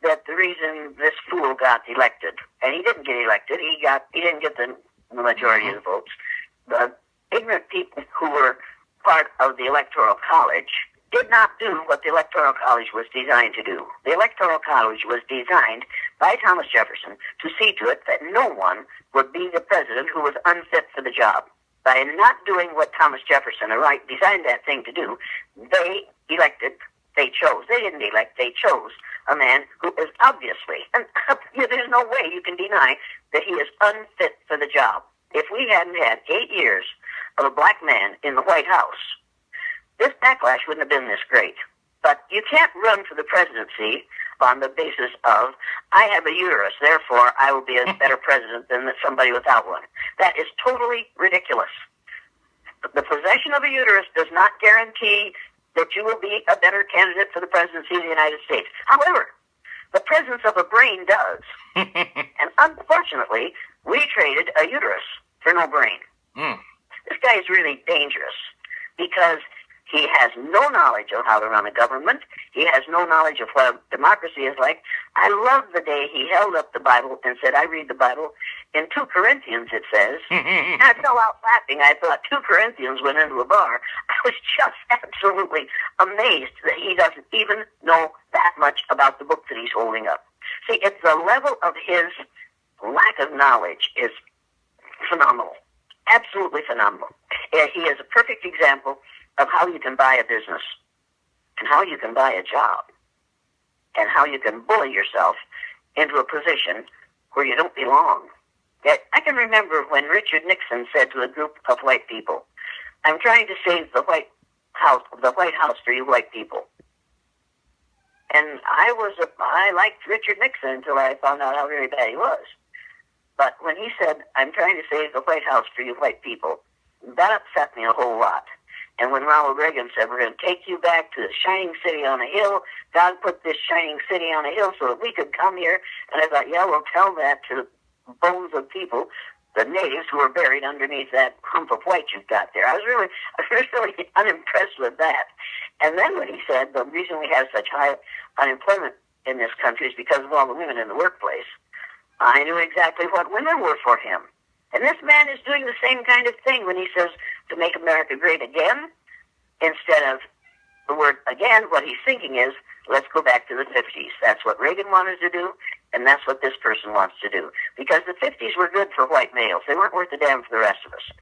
that the reason this fool got elected, and he didn't get elected, he didn't get the majority of the votes. The ignorant people who were part of the Electoral College did not do what the Electoral College was designed to do. The Electoral College was designed by Thomas Jefferson to see to it that no one would be the president who was unfit for the job. By not doing what Thomas Jefferson designed that thing to do, they chose. They didn't elect, they chose a man who is obviously, and there's no way you can deny that he is unfit for the job. If we hadn't had 8 years of a black man in the White House, this backlash wouldn't have been this great. But you can't run for the presidency on the basis of, I have a uterus, therefore I will be a better president than somebody without one. That is totally ridiculous. The possession of a uterus does not guarantee that you will be a better candidate for the presidency of the United States. However, the presence of a brain does. And unfortunately, we traded a uterus for no brain. This guy is really dangerous because he has no knowledge of how to run a government. He has no knowledge of what democracy is like. I love the day he held up the Bible and said, I read the Bible. In 2 Corinthians, it says, and I fell out laughing. I thought 2 Corinthians went into a bar. I was just absolutely amazed that he doesn't even know that much about the book that he's holding up. See, it's the level of his lack of knowledge is phenomenal. Absolutely phenomenal. He is a perfect example of how you can buy a business and how you can buy a job and how you can bully yourself into a position where you don't belong. I can remember when Richard Nixon said to a group of white people, I'm trying to save the White House for you white people. And I liked Richard Nixon until I found out how very bad he was. But when he said, I'm trying to save the White House for you white people, that upset me a whole lot. And when Ronald Reagan said, we're going to take you back to the shining city on a hill, God put this shining city on a hill so that we could come here. And I thought, yeah, we'll tell that to the bones of people, the natives who are buried underneath that hump of white you've got there. I was really unimpressed with that. And then when he said, the reason we have such high unemployment in this country is because of all the women in the workplace, I knew exactly what women were for him. And this man is doing the same kind of thing when he says to make America great again. Instead of the word again, what he's thinking is, let's go back to the 50s. That's what Reagan wanted to do, and that's what this person wants to do. Because the 50s were good for white males. They weren't worth a damn for the rest of us.